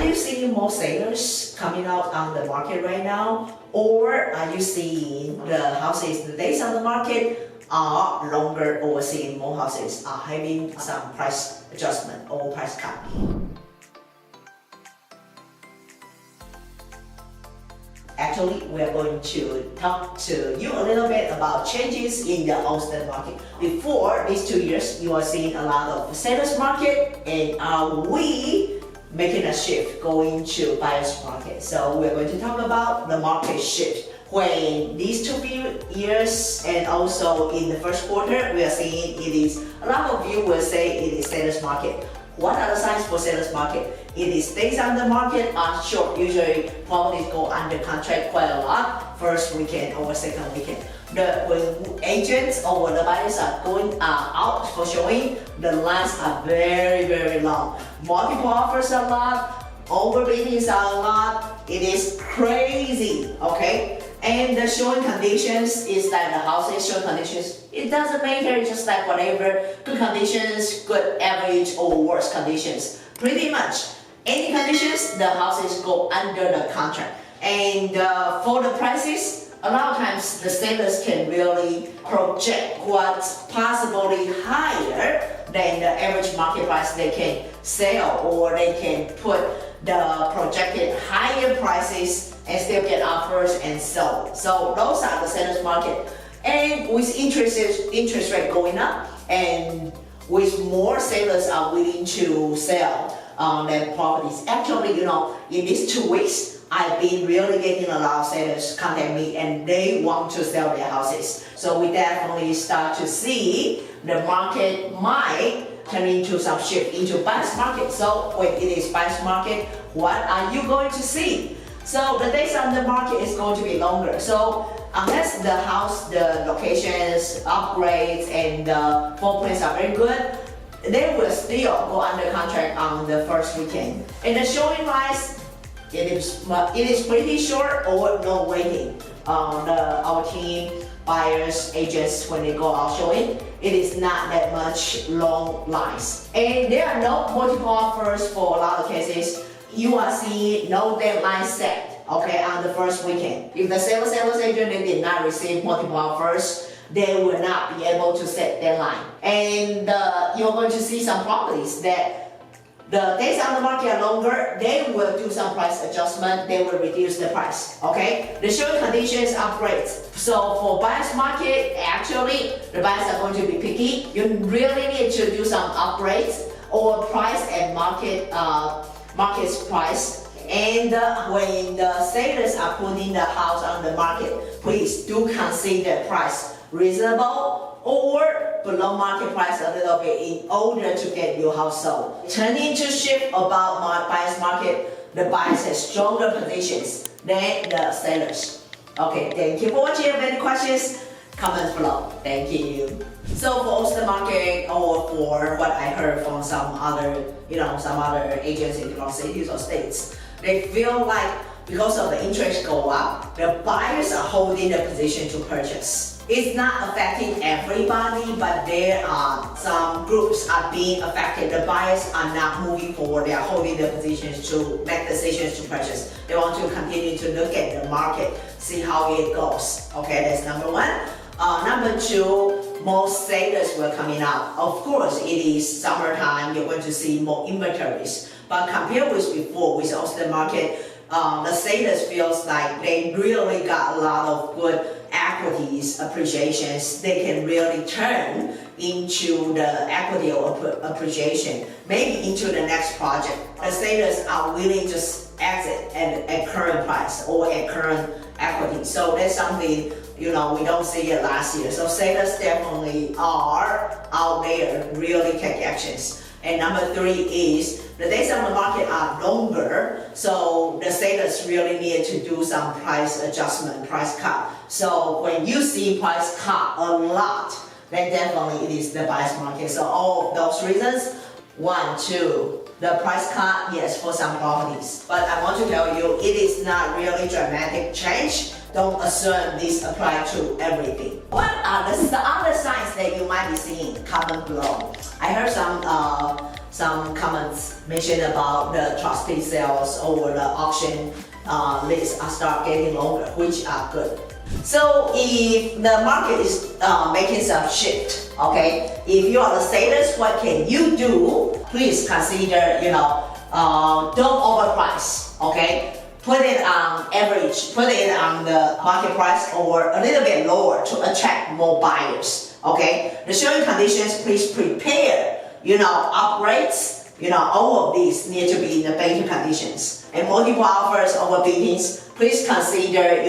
Are you seeing more sellers coming out on the market right now? Or are you seeing the houses, the days on the market are longer, or seeing more houses are having some price adjustment or price cut? Actually, we are going to talk to you a little bit about changes in the Austin market. Before these 2 years, you are seeing a lot of sellers market, and are we making a shift going to buyers market? So we're going to talk about the market shift. When these 2 years and also in the first quarter, we are seeing it is, a lot of you will say it is sellers market. What are the signs for sellers market? It is days on the market are short. Usually properties go under contract quite a lot, first weekend or second weekend. When agents or when the buyers are going out for showing, the lines are very, very long. Multiple offers a lot, overbiddings are a lot. It is crazy, okay? And the showing conditions is like the houses showing conditions. It doesn't matter, just like whatever, good conditions, good average or worse conditions. Pretty much any conditions, the houses go under the contract. And for the prices, a lot of times the sellers can really project what's possibly higher than the average market price they can sell, or they can put the projected higher prices and still get offers and sell. So those are the sellers market. And with interest rate going up, and with more sellers are willing to sell their properties. Actually, you know, in these 2 weeks, I've been really getting a lot of sellers contact me, and they want to sell their houses. So we definitely start to see the market might turn into some shift into buyer's market. So when it is buyer's market, what are you going to see? So the days on the market is going to be longer. So unless the house, the locations, upgrades, and the floor plans are very good, they will still go under contract on the first weekend. And the showing wise, it is pretty short or no waiting. Our team, buyers, agents, when they go out showing, it is not that much long lines. And there are no multiple offers for a lot of cases. You are seeing no deadline set, okay, on the first weekend. If the sales agent they did not receive multiple offers, they will not be able to set deadline. And you're going to see some properties that the days on the market are longer, they will do some price adjustment, they will reduce the price, okay? The showing conditions upgrades. So for buyer's market, actually, the buyers are going to be picky. You really need to do some upgrades or price and market's price. And when the sellers are putting the house on the market, please do consider price reasonable or below market price a little bit in order to get your house sold. Turning to shift about buyer's market, the buyers have stronger positions than the sellers. Okay, thank you for watching. If you have any questions, comment below. Thank you. So for Austin market, or for what I heard from some other agents in different cities or states, they feel like because of the interest go up, the buyers are holding the position to purchase. It's not affecting everybody, but there are some groups are being affected. The buyers are not moving forward. They are holding their positions to make decisions to purchase. They want to continue to look at the market, see how it goes. Okay, that's number one. Number two, most sellers were coming out. Of course, it is summertime. You're going to see more inventories. But compared with before, with Austin market, the sellers feels like they really got a lot of good equities appreciations. They can really turn into the equity or appreciation, maybe into the next project. The sellers are willing to exit at current price or at current equity. So that's something, we don't see it last year. So sellers definitely are out there really take actions. And number three is the days on the market are longer, so the sellers really need to do some price adjustment, price cut. So when you see price cut a lot, then definitely it is the buyer's market. So all of those reasons, 1, 2, the price cut, yes, for some properties. But I want to tell you, it is not really dramatic change. Don't assume this applies to everything. What are the other signs that you might be seeing? Comment below. I heard some some comments mentioned about the trusted sales or the auction lists are start getting longer, which are good. So if the market is making some shift, okay, if you are the sellers, what can you do? Please consider, don't overprice, okay? Put it on average, put it on the market price or a little bit lower to attract more buyers, okay? The showing conditions, please prepare, upgrades, all of these need to be in the better conditions. And multiple offers over biddings, please consider,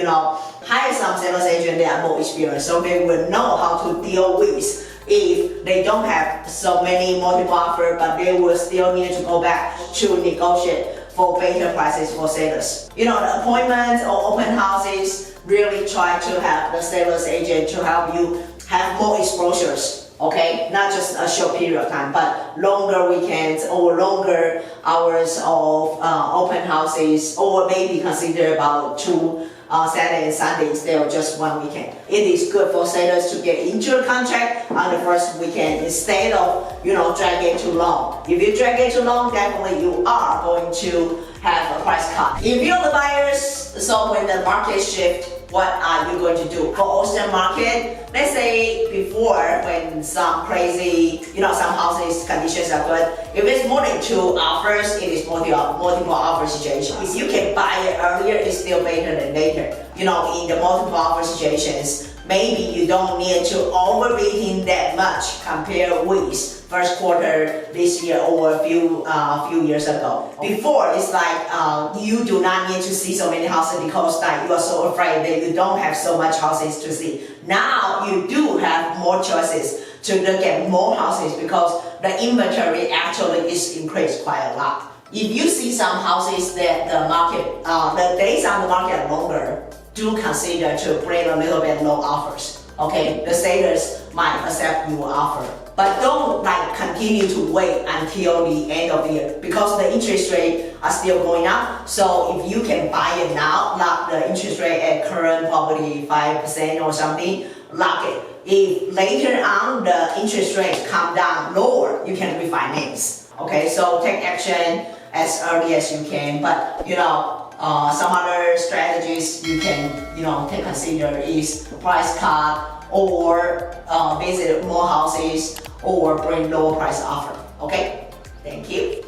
hire some sales agent that are more experienced so they will know how to deal with if they don't have so many multiple offers, but they will still need to go back to negotiate for better prices for sellers. The appointments or open houses, really try to have the sales agent to help you have more exposures, okay? Not just a short period of time, but longer weekends or longer hours of open houses, or maybe consider about 2 Saturday and Sunday instead of just 1 weekend. It is good for sellers to get into a contract on the first weekend instead of, drag it too long. If you drag it too long, definitely you are going to have a price cut. If you're the buyers, so when the market shifts, what are you going to do? For Austin market, let's say before when some crazy, some houses conditions are good, if it's more than 2 offers, it is multiple offer situation. If you can buy it earlier, it's still better than later. In the multiple offer situations, maybe you don't need to overbidding that much compared with first quarter this year or a few years ago. Before, it's like you do not need to see so many houses because you are so afraid that you don't have so much houses to see. Now you do have more choices to look at more houses because the inventory actually is increased quite a lot. If you see some houses that the days on the market are longer, do consider to bring a little bit low offers. Okay, the sellers might accept your offer, but don't continue to wait until the end of the year because the interest rate are still going up. So if you can buy it now, lock the interest rate at current probably 5% or something, lock it. If later on the interest rate come down lower, you can refinance. Okay, so take action as early as you can, but some other strategies you can consider is price cut or visit more houses or bring lower price offer. Okay, thank you.